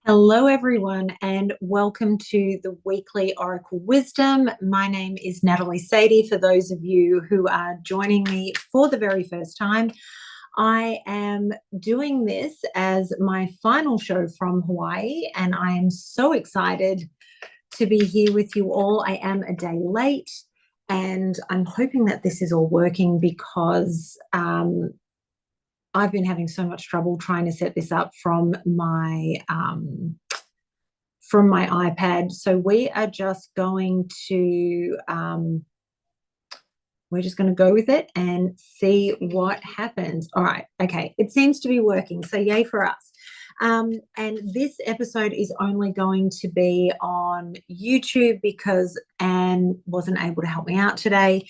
Hello, everyone, and welcome to the weekly Oracle Wisdom. My name is Natalie Sadie. For those of you who are joining me for the very first time, I am doing this as my final show from Hawaii, and I am so excited to be here with you all. I am a day late, and I'm hoping that this is all working because I've been having so much trouble trying to set this up from my iPad. So we are just going to go with it and see what happens. All right, okay, it seems to be working. So yay for us. And this episode is only going to be on YouTube because Anne wasn't able to help me out today.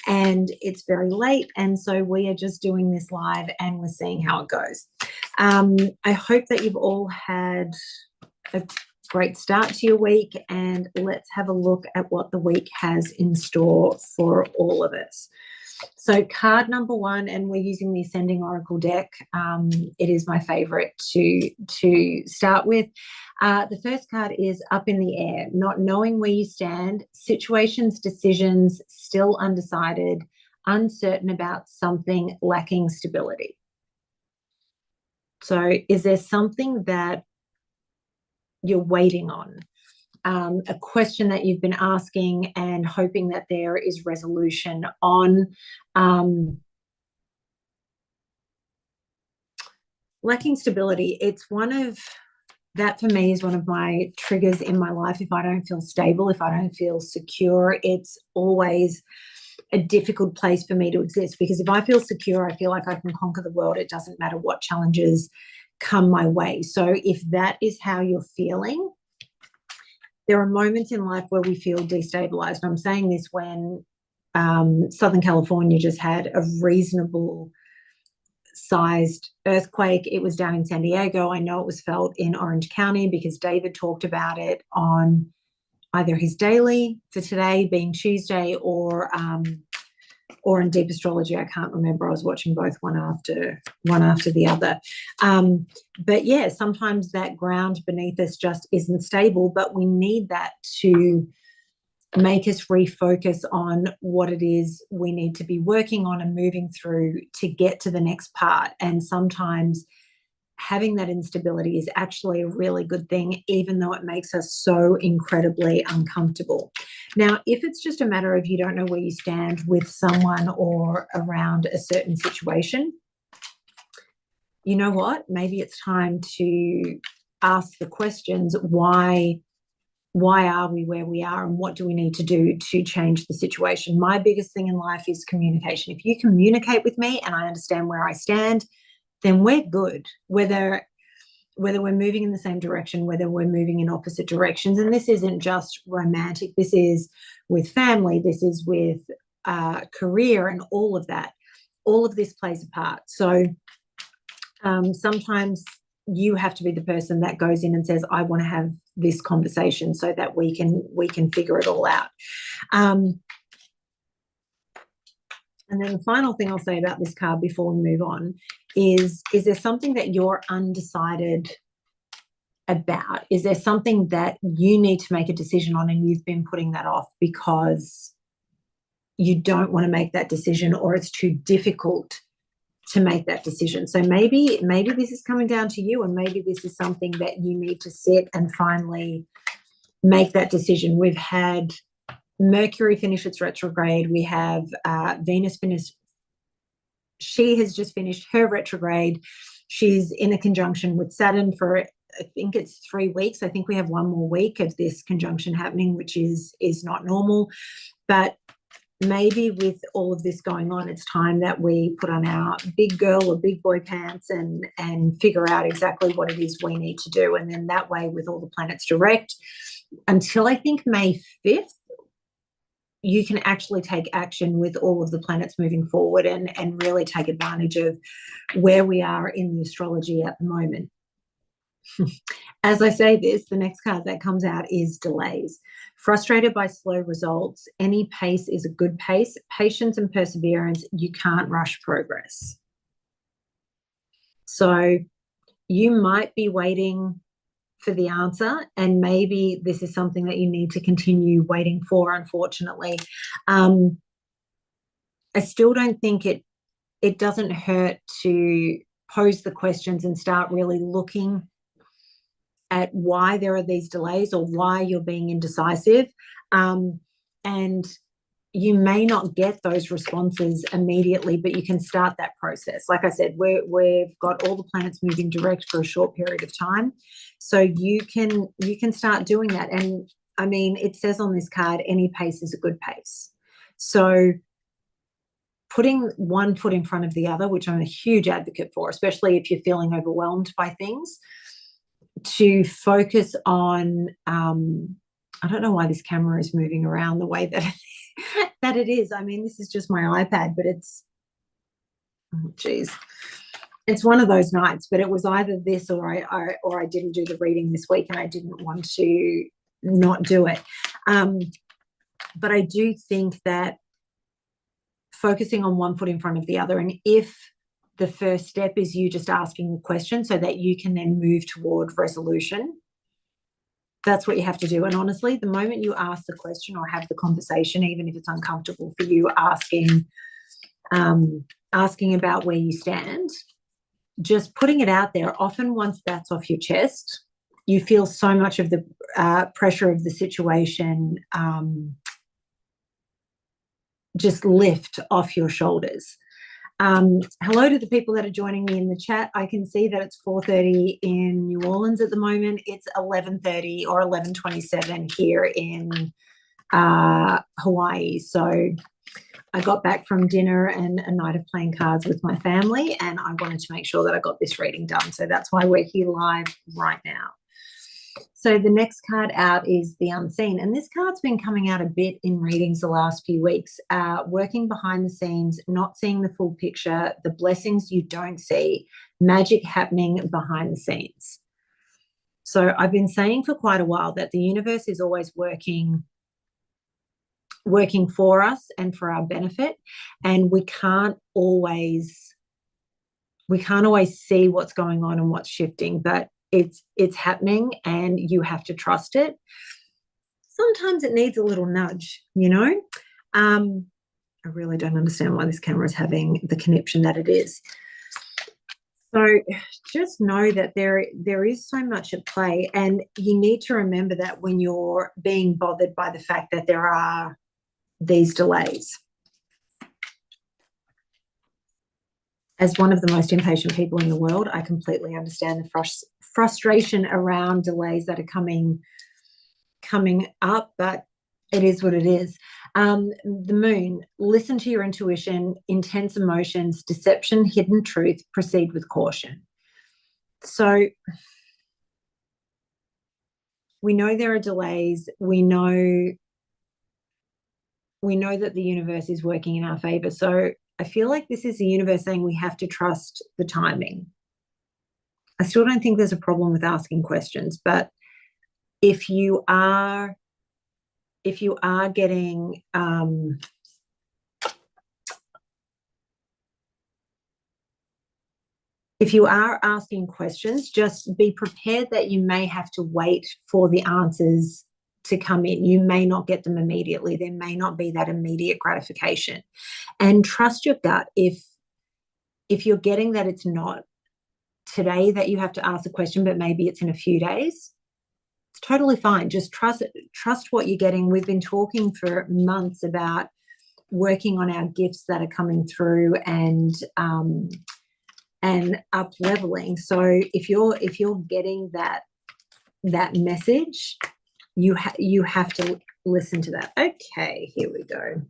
And it's very late, and so we are just doing this live and we're seeing how it goes. I hope that you've all had a great start to your week, and let's have a look at what the week has in store for all of us. So card number one, and we're using the Ascending Oracle deck. It is my favorite to start with. The first card is Up in the Air, not knowing where you stand, situations, decisions, still undecided, uncertain about something, lacking stability. So is there something that you're waiting on? A question that you've been asking and hoping that there is resolution on. Lacking stability, that for me is one of my triggers in my life. If I don't feel stable, if I don't feel secure, it's always a difficult place for me to exist, because if I feel secure, I feel like I can conquer the world. It doesn't matter what challenges come my way. So if that is how you're feeling, there are moments in life where we feel destabilized. I'm saying this when Southern California just had a reasonable sized earthquake. It was down in San Diego. I know it was felt in Orange County because David talked about it on either his daily for today being Tuesday or in Deep Astrology. I can't remember. I was watching both one after the other. But yeah, sometimes that ground beneath us just isn't stable, but we need that to make us refocus on what it is we need to be working on and moving through to get to the next part. And sometimes having that instability is actually a really good thing, even though it makes us so incredibly uncomfortable. Now, if it's just a matter of you don't know where you stand with someone or around a certain situation, you know what? Maybe it's time to ask the questions, why are we where we are, and what do we need to do to change the situation? My biggest thing in life is communication. If you communicate with me and I understand where I stand, then we're good, whether we're moving in the same direction, whether we're moving in opposite directions. And this isn't just romantic. This is with family. This is with career and all of that. All of this plays a part. So sometimes you have to be the person that goes in and says, I want to have this conversation so that we can figure it all out. And then the final thing I'll say about this card before we move on is there something that you're undecided about? Is there something that you need to make a decision on and you've been putting that off because you don't want to make that decision, or it's too difficult to make that decision? So maybe this is coming down to you, and maybe this is something that you need to sit and finally make that decision. We've had Mercury finish its retrograde. We have Venus finish. She has just finished her retrograde. She's in a conjunction with Saturn for, I think it's 3 weeks. I think we have one more week of this conjunction happening, which is not normal. But maybe with all of this going on, it's time that we put on our big girl or big boy pants and figure out exactly what it is we need to do. And then that way, with all the planets direct, until I think May 5th, you can actually take action with all of the planets moving forward and really take advantage of where we are in the astrology at the moment. As I say this, the next card that comes out is delays. Frustrated by slow results, any pace is a good pace. Patience and perseverance, you can't rush progress. So you might be waiting for the answer, and maybe this is something that you need to continue waiting for, unfortunately. I still don't think it doesn't hurt to pose the questions and start really looking at why there are these delays or why you're being indecisive. And you may not get those responses immediately, but you can start that process. Like I said, we've got all the planets moving direct for a short period of time. So you can start doing that. And I mean, it says on this card, any pace is a good pace. So putting one foot in front of the other, which I'm a huge advocate for, especially if you're feeling overwhelmed by things, to focus on, I don't know why this camera is moving around the way that that it is. I mean, this is just my iPad, but it's, oh, geez, it's one of those nights. But it was either this or I didn't do the reading this week, and I didn't want to not do it. But I do think that focusing on one foot in front of the other, and if the first step is you just asking the question so that you can then move toward resolution, that's what you have to do. And honestly, the moment you ask the question or have the conversation, even if it's uncomfortable for you, asking about where you stand, just putting it out there, often once that's off your chest, you feel so much of the pressure of the situation just lift off your shoulders. Hello to the people that are joining me in the chat. I can see that it's 4:30 in New Orleans at the moment. It's 11:30 or 11:27 here in Hawaii. So I got back from dinner and a night of playing cards with my family, and I wanted to make sure that I got this reading done. So that's why we're here live right now. So the next card out is the Unseen, and this card's been coming out a bit in readings the last few weeks. Working behind the scenes, not seeing the full picture, the blessings you don't see, magic happening behind the scenes. So I've been saying for quite a while that the universe is always working for us and for our benefit, and we can't always see what's going on and what's shifting, but it's happening, and you have to trust it. Sometimes it needs a little nudge, you know. I really don't understand why this camera is having the connection that it is. So just know that there is so much at play, and you need to remember that when you're being bothered by the fact that there are these delays. As one of the most impatient people in the world, I completely understand the frustration around delays that are coming up, but it is what it is. The Moon, listen to your intuition, intense emotions, deception, hidden truth, proceed with caution. So we know there are delays. We know that the universe is working in our favor. So I feel like this is the universe saying we have to trust the timing. I still don't think there's a problem with asking questions, but if you are getting if you are asking questions, just be prepared that you may have to wait for the answers to come in. You may not get them immediately. There may not be that immediate gratification, and trust your gut. If you're getting that it's not today that you have to ask a question, but maybe it's in a few days, it's totally fine. Just trust what you're getting. We've been talking for months about working on our gifts that are coming through and up leveling. So if you're getting that message, you have to listen to that. Okay, here we go.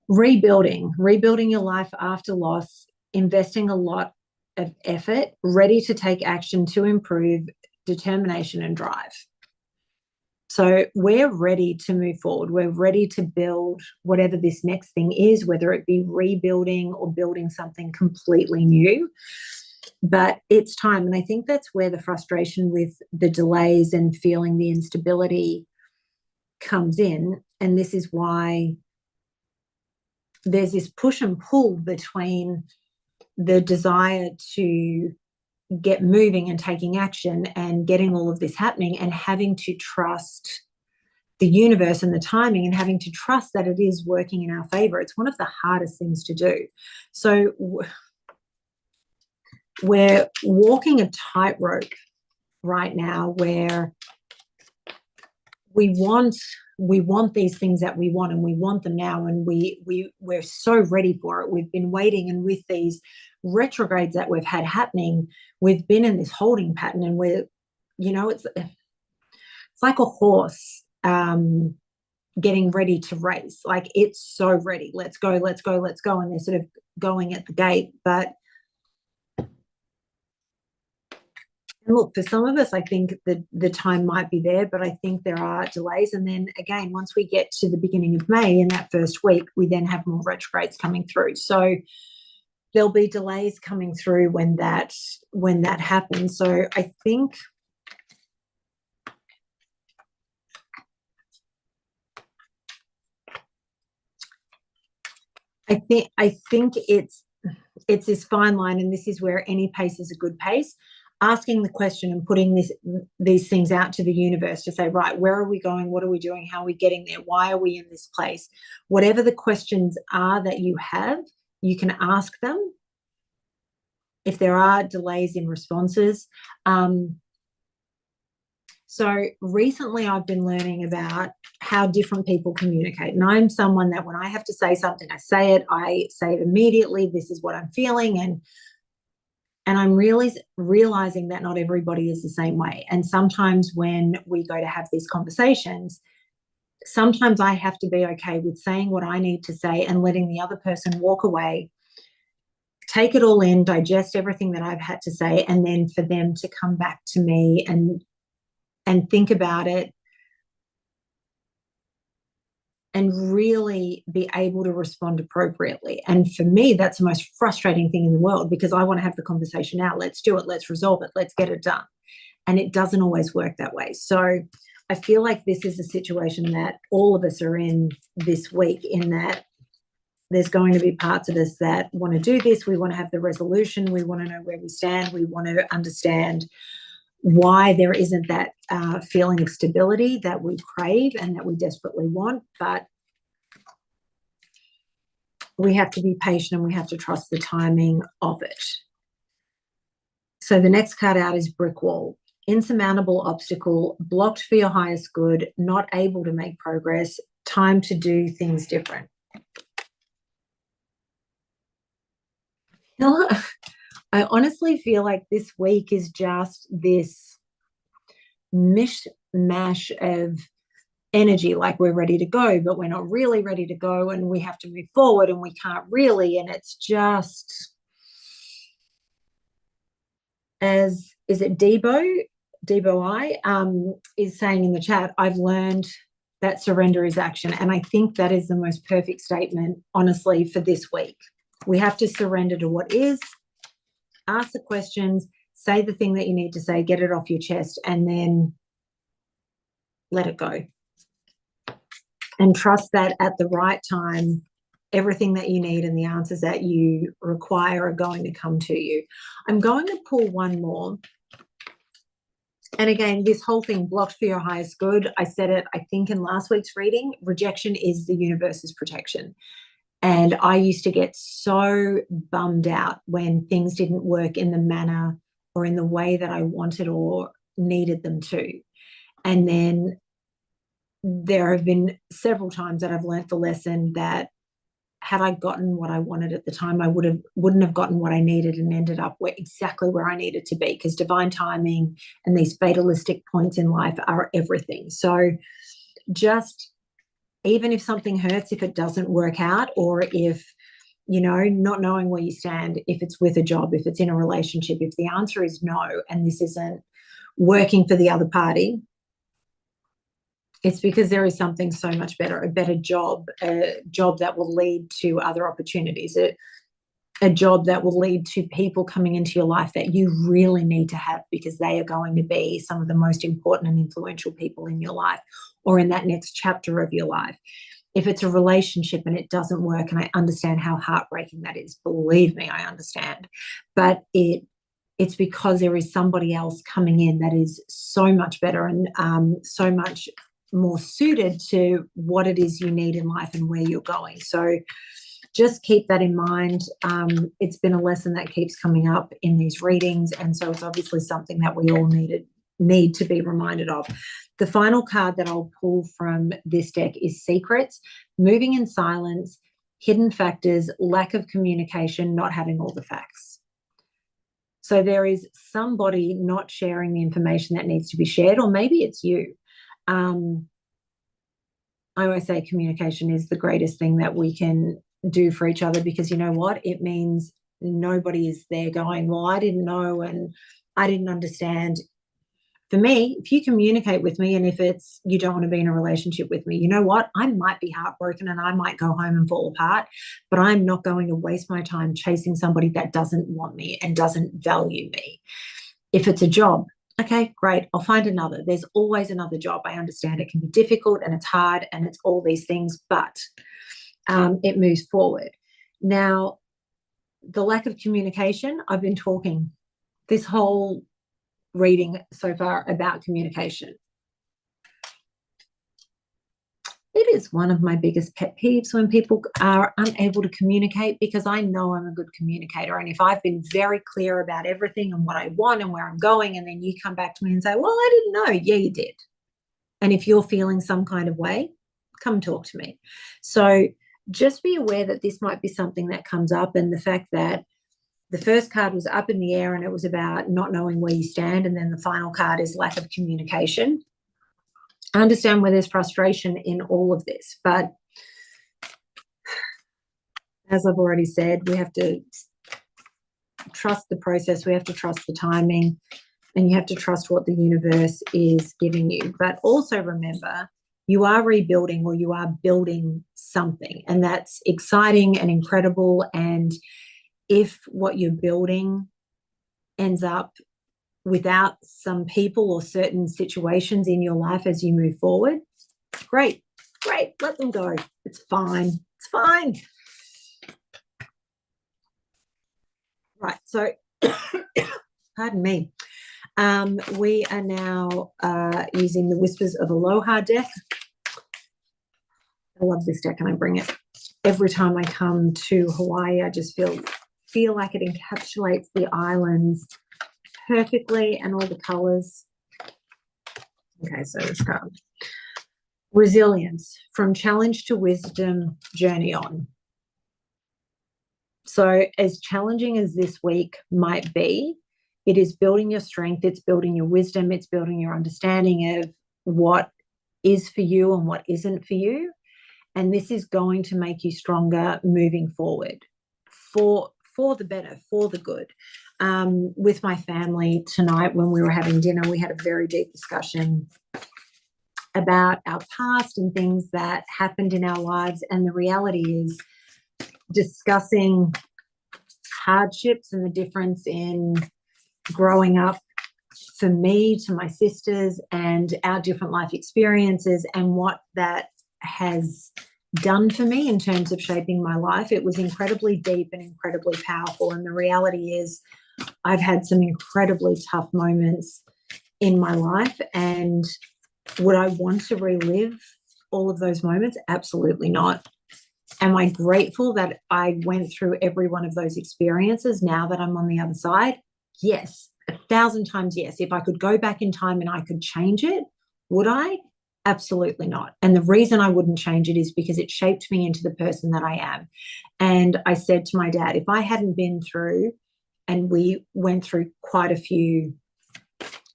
Rebuilding your life after loss, investing a lot of effort, ready to take action to improve, determination and drive. So we're ready to move forward. We're ready to build whatever this next thing is, whether it be rebuilding or building something completely new. But it's time. And I think that's where the frustration with the delays and feeling the instability comes in. And this is why there's this push and pull between the desire to get moving and taking action and getting all of this happening, and having to trust the universe and the timing, and having to trust that it is working in our favor. It's one of the hardest things to do. So we're walking a tightrope right now, where we want these things that we want, and we want them now, and we're so ready for it. We've been waiting, and with these retrogrades that we've had happening, we've been in this holding pattern, and we're, it's like a horse getting ready to race. Like, it's so ready. Let's go, let's go, let's go. And they're sort of going at the gate. But look, for some of us, I think the time might be there, but I think there are delays. And then again, once we get to the beginning of May, in that first week, we then have more retrogrades coming through. So there'll be delays coming through when that happens. So I think it's this fine line, and this is where any pace is a good pace. Asking the question and putting these things out to the universe to say, right, where are we going? What are we doing? How are we getting there? Why are we in this place? Whatever the questions are that you have, you can ask them. If there are delays in responses. So recently I've been learning about how different people communicate. And I'm someone that when I have to say something, I say it immediately. This is what I'm feeling. And I'm really realizing that not everybody is the same way. And sometimes when we go to have these conversations, sometimes I have to be okay with saying what I need to say and letting the other person walk away, take it all in, digest everything that I've had to say, and then for them to come back to me and think about it and really be able to respond appropriately. And for me, that's the most frustrating thing in the world, because I want to have the conversation now. Let's do it. Let's resolve it. Let's get it done. And it doesn't always work that way. So I feel like this is a situation that all of us are in this week, in that there's going to be parts of us that want to do this. We want to have the resolution. We want to know where we stand. We want to understand why there isn't that feeling of stability that we crave and that we desperately want. But we have to be patient, and we have to trust the timing of it. So the next card out is brick wall. Insurmountable obstacle, blocked for your highest good, not able to make progress, time to do things different. I honestly feel like this week is just this mishmash of energy. Like, we're ready to go, but we're not really ready to go, and we have to move forward, and we can't really. And it's just, is it Debo I is saying in the chat, I've learned that surrender is action. And I think that is the most perfect statement, honestly, for this week. We have to surrender to what is, ask the questions, say the thing that you need to say, get it off your chest, and then let it go. And trust that at the right time, everything that you need and the answers that you require are going to come to you. I'm going to pull one more. And again, this whole thing, blocked for your highest good, I said it, I think, in last week's reading, rejection is the universe's protection. And I used to get so bummed out when things didn't work in the manner or in the way that I wanted or needed them to. And then there have been several times that I've learnt the lesson that had I gotten what I wanted at the time, I wouldn't have gotten what I needed and ended up exactly where I needed to be, because divine timing and these fatalistic points in life are everything. So just, even if something hurts, if it doesn't work out, or if, not knowing where you stand, if it's with a job, if it's in a relationship, if the answer is no, and this isn't working for the other party, it's because there is something so much better, a better job, a job that will lead to other opportunities, a job that will lead to people coming into your life that you really need to have, because they are going to be some of the most important and influential people in your life, or in that next chapter of your life. If it's a relationship and it doesn't work, and I understand how heartbreaking that is, believe me, I understand, but it it's because there is somebody else coming in that is so much better and so much more suited to what it is you need in life and where you're going. So just keep that in mind. It's been a lesson that keeps coming up in these readings, and so it's obviously something that we all need to be reminded of. The final card that I'll pull from this deck is Secrets, moving in silence, hidden factors, lack of communication, not having all the facts. So there is somebody not sharing the information that needs to be shared, or maybe it's you. I always say communication is the greatest thing that we can do for each other, because you know what? It means nobody is there going, well, I didn't know and I didn't understand. For me, if you communicate with me and if it's you don't want to be in a relationship with me, you know what? I might be heartbroken and I might go home and fall apart, but I'm not going to waste my time chasing somebody that doesn't want me and doesn't value me. If it's a job, okay, great, I'll find another. There's always another job. I understand it can be difficult and it's hard and it's all these things, but it moves forward. Now, the lack of communication, I've been talking this whole reading so far about communication. It is one of my biggest pet peeves when people are unable to communicate, because I know I'm a good communicator. And if I've been very clear about everything and what I want and where I'm going, and then you come back to me and say, well, I didn't know. Yeah, you did. And if you're feeling some kind of way, come talk to me. So just be aware that this might be something that comes up, and the fact that the first card was up in the air and it was about not knowing where you stand, and then the final card is lack of communication. I understand where there's frustration in all of this, but as I've already said, we have to trust the process, we have to trust the timing, and you have to trust what the universe is giving you. But also remember, you are rebuilding, or you are building something, and that's exciting and incredible. And if what you're building ends up without some people or certain situations in your life as you move forward, great, let them go. It's fine. It's fine. Right, so pardon me. We are now using the Whispers of Aloha deck. I love this deck, and I bring it every time I come to Hawaii. I just feel like it encapsulates the islands perfectly, and all the colors. Okay, so this card. Resilience, from challenge to wisdom, journey on. So as challenging as this week might be, it is building your strength, it's building your wisdom, it's building your understanding of what is for you and what isn't for you. And this is going to make you stronger moving forward for the better, for the good. With my family tonight, when we were having dinner, we had a very deep discussion about our past and things that happened in our lives. And the reality is, discussing hardships and the difference in growing up for me to my sisters and our different life experiences and what that has done for me in terms of shaping my life. It was incredibly deep and incredibly powerful. And the reality is, I've had some incredibly tough moments in my life. And would I want to relive all of those moments? Absolutely not. Am I grateful that I went through every one of those experiences now that I'm on the other side? Yes, 1,000 times yes. If I could go back in time and I could change it, would I? Absolutely not. And the reason I wouldn't change it is because it shaped me into the person that I am. And I said to my dad, if I hadn't been through, and we went through quite a few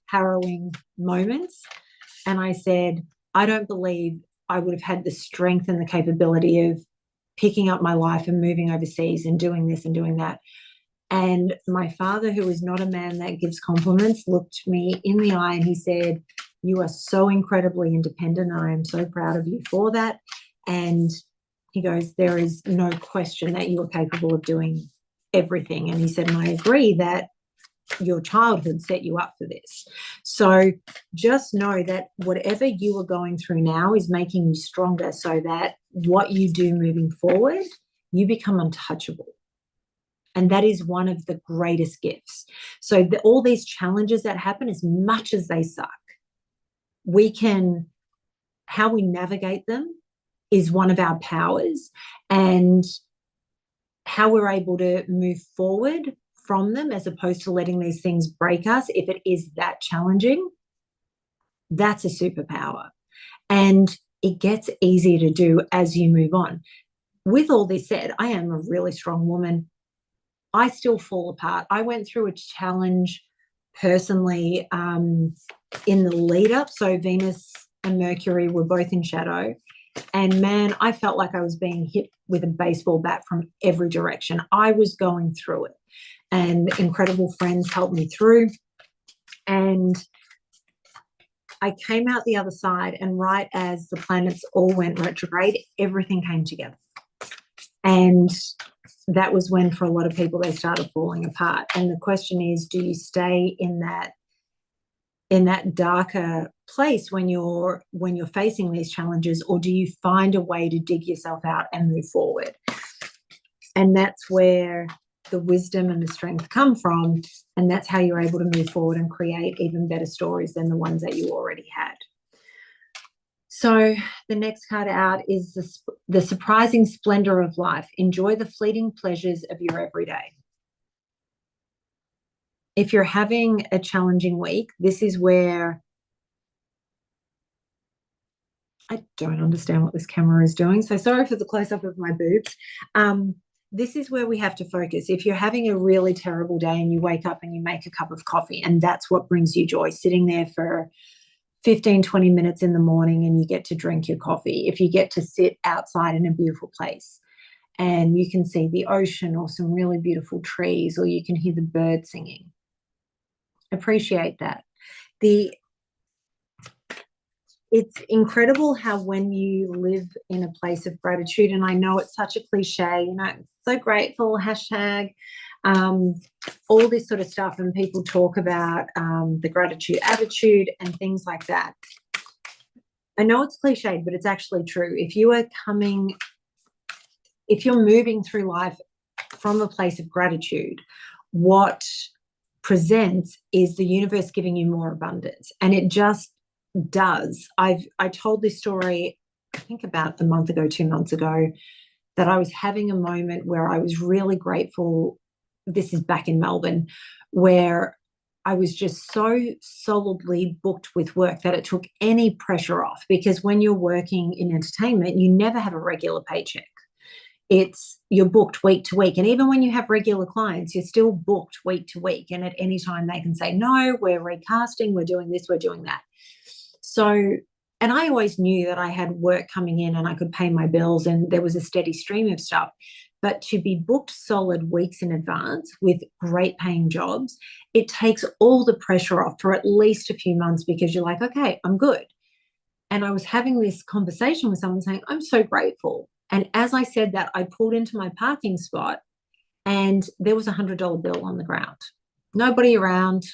harrowing moments, and I said, I don't believe I would have had the strength and the capability of picking up my life and moving overseas and doing this and doing that. And my father, who is not a man that gives compliments, looked me in the eye and he said, you are so incredibly independent, and I am so proud of you for that. And he goes, there is no question that you are capable of doing everything. And he said, and I agree that your childhood set you up for this. So just know that whatever you are going through now is making you stronger, so that what you do moving forward, you become untouchable. And that is one of the greatest gifts. So all these challenges that happen, as much as they suck, how we navigate them is one of our powers, and how we're able to move forward from them as opposed to letting these things break us. If it is that challenging, that's a superpower. And it gets easier to do as you move on. With all this said, I am a really strong woman. I still fall apart. I went through a challenge personally in the lead up. So Venus and Mercury were both in shadow. And man, I felt like I was being hit with a baseball bat from every direction. I was going through it. And incredible friends helped me through. And I came out the other side, and right as the planets all went retrograde, everything came together. And that was when, for a lot of people, they started falling apart. And the question is, do you stay in that darker place when you're facing these challenges, or do you find a way to dig yourself out and move forward? And that's where the wisdom and the strength come from, and that's how you're able to move forward and create even better stories than the ones that you already had. So the next card out is the surprising splendor of life. Enjoy the fleeting pleasures of your everyday. If you're having a challenging week, this is where I don't understand what this camera is doing. So sorry for the close-up of my boobs. This is where we have to focus. If you're having a really terrible day and you wake up and you make a cup of coffee and that's what brings you joy, sitting there for 15, 20 minutes in the morning and you get to drink your coffee, if you get to sit outside in a beautiful place and you can see the ocean or some really beautiful trees, or you can hear the birds singing, appreciate that. It's incredible how when you live in a place of gratitude, and I know it's such a cliche, so grateful, hashtag, all this sort of stuff, and people talk about the gratitude attitude and things like that. I know it's cliched, but it's actually true. If you're moving through life from a place of gratitude, what presents is the universe giving you more abundance, and it just does. I told this story, I think about a month ago, 2 months ago, that I was having a moment where I was really grateful. This is back in Melbourne, where I was just so solidly booked with work that it took any pressure off, because when you're working in entertainment, you never have a regular paycheck. You're booked week to week. And even when you have regular clients, you're still booked week to week. And at any time they can say, no, we're recasting, we're doing this, we're doing that. So, and I always knew that I had work coming in and I could pay my bills and there was a steady stream of stuff. But to be booked solid weeks in advance with great paying jobs, it takes all the pressure off for at least a few months, because you're like, okay, I'm good. And I was having this conversation with someone saying, I'm so grateful. And as I said that, I pulled into my parking spot and there was $100 bill on the ground. Nobody around.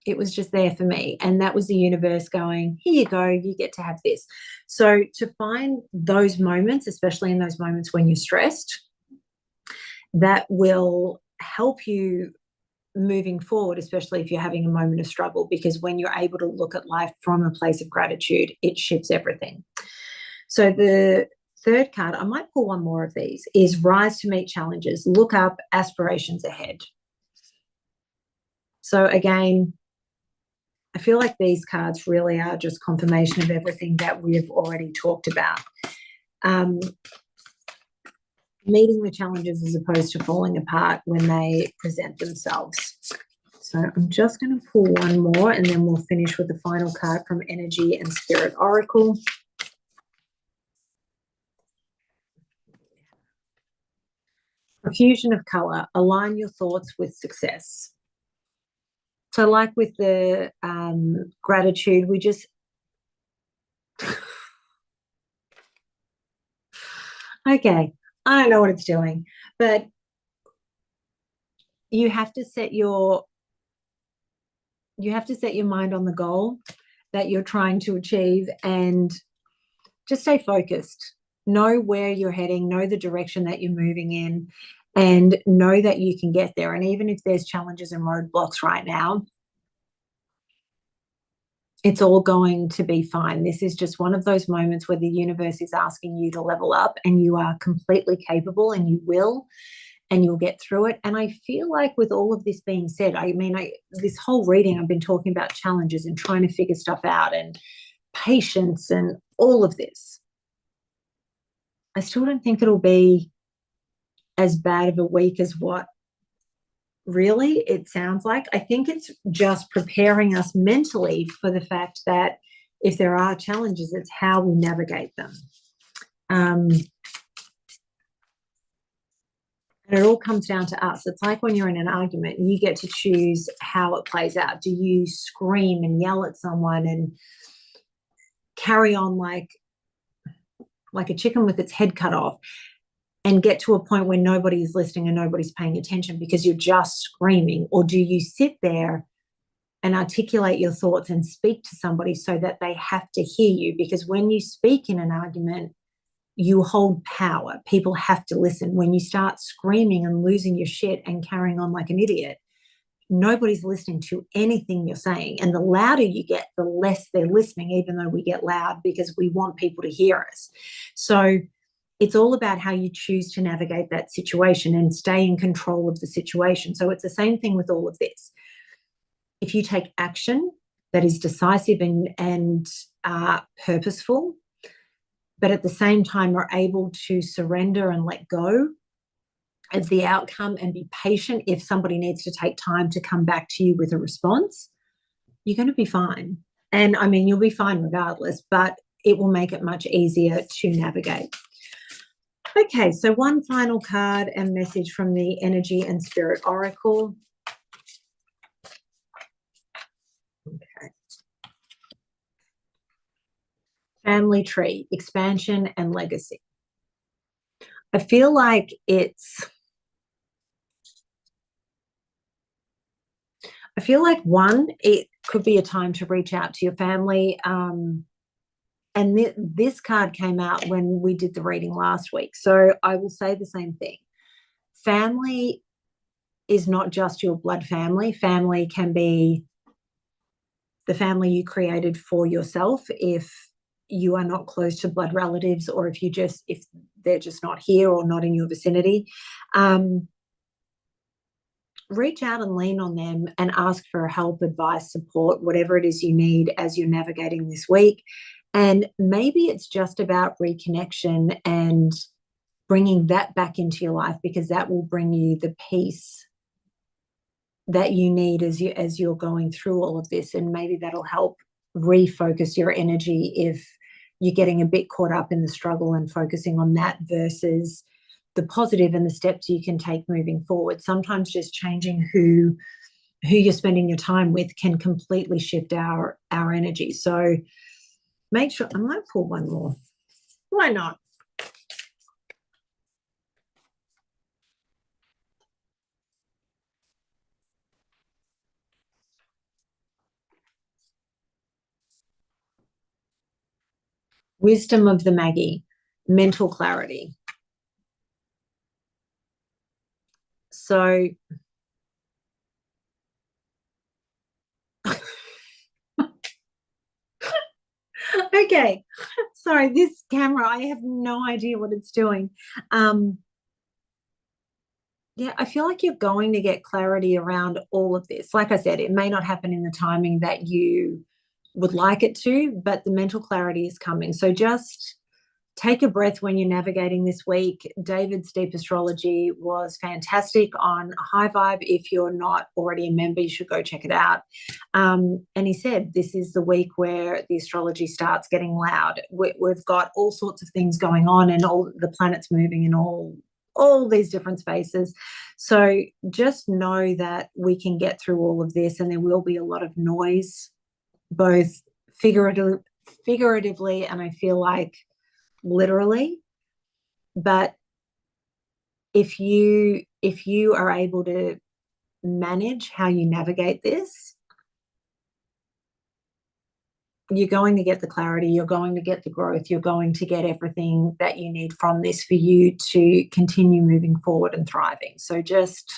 It was just there for me. And that was the universe going, here you go, you get to have this. So to find those moments, especially in those moments when you're stressed, that will help you moving forward, especially if you're having a moment of struggle, because when you're able to look at life from a place of gratitude, it shifts everything. So the third card, I might pull one more of these, is rise to meet challenges, look up, aspirations ahead. So again, I feel like these cards really are just confirmation of everything that we've already talked about. Meeting the challenges as opposed to falling apart when they present themselves. So I'm just going to pull one more and then we'll finish with the final card from Energy and Spirit Oracle. Profusion of color, align your thoughts with success. So like with the gratitude, we just, okay, I don't know what it's doing, but you have to set your mind on the goal that you're trying to achieve and just stay focused. Know where you're heading, know the direction that you're moving in, and know that you can get there. And even if there's challenges and roadblocks right now, it's all going to be fine. This is just one of those moments where the universe is asking you to level up, and you are completely capable, and you will, and you'll get through it. And I feel like with all of this being said, this whole reading, I've been talking about challenges and trying to figure stuff out and patience and all of this. I still don't think it'll be as bad of a week as what really it sounds like. I think it's just preparing us mentally for the fact that if there are challenges, it's how we navigate them. And it all comes down to us. It's like when you're in an argument, you get to choose how it plays out. Do you scream and yell at someone and carry on like a chicken with its head cut off, and get to a point where nobody's listening and nobody's paying attention because you're just screaming? Or do you sit there and articulate your thoughts and speak to somebody so that they have to hear you? Because when you speak in an argument, you hold power. People have to listen. When you start screaming and losing your shit and carrying on like an idiot, nobody's listening to anything you're saying. And the louder you get, the less they're listening, even though we get loud because we want people to hear us. So it's all about how you choose to navigate that situation and stay in control of the situation. So it's the same thing with all of this. If you take action that is decisive and purposeful, but at the same time are able to surrender and let go as the outcome and be patient if somebody needs to take time to come back to you with a response, you're going to be fine. And I mean, you'll be fine regardless, but it will make it much easier to navigate. Okay, so one final card and message from the Energy and Spirit Oracle. Okay. Family tree, expansion and legacy. I feel like it could be a time to reach out to your family. And this card came out when we did the reading last week. So I will say the same thing. Family is not just your blood family. Family can be the family you created for yourself if you are not close to blood relatives, or if they're just not here or not in your vicinity. Reach out and lean on them and ask for help, advice, support, whatever it is you need as you're navigating this week. And maybe it's just about reconnection and bringing that back into your life, because that will bring you the peace that you need as you're going through all of this. And maybe that'll help refocus your energy if you're getting a bit caught up in the struggle and focusing on that versus the positive and the steps you can take moving forward. Sometimes just changing who you're spending your time with can completely shift our energy. So make sure, I might pull one more. Why not? Wisdom of the Maggie, mental clarity. So okay, sorry, this camera, I have no idea what it's doing. Yeah, I feel like you're going to get clarity around all of this. Like I said, it may not happen in the timing that you would like it to, but the mental clarity is coming. So just take a breath when you're navigating this week. David's Deep Astrology was fantastic on High Vibe. If you're not already a member, you should go check it out. And he said this is the week where the astrology starts getting loud. We've got all sorts of things going on, and all the planets moving in all these different spaces. So just know that we can get through all of this, and there will be a lot of noise, both figuratively and I feel like literally. But if you are able to manage how you navigate this, you're going to get the clarity, you're going to get the growth, you're going to get everything that you need from this for you to continue moving forward and thriving. So just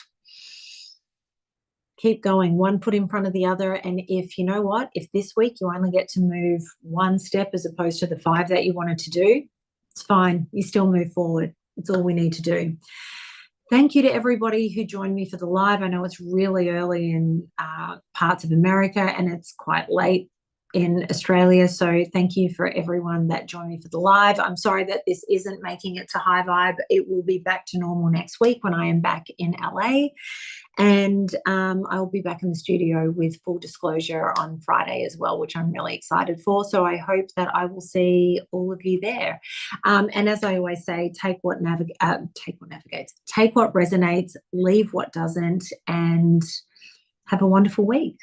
keep going, one foot in front of the other. And if you know what, if this week you only get to move one step as opposed to the 5 that you wanted to do, it's fine. You still move forward. It's all we need to do. Thank you to everybody who joined me for the live. I know it's really early in parts of America and it's quite late in Australia. So thank you for everyone that joined me for the live. I'm sorry that this isn't making it to High Vibe. It will be back to normal next week when I am back in LA. And I'll be back in the studio with full disclosure on Friday as well, which I'm really excited for. So I hope that I will see all of you there. And as I always say, take what navigates, take what resonates, leave what doesn't, and have a wonderful week.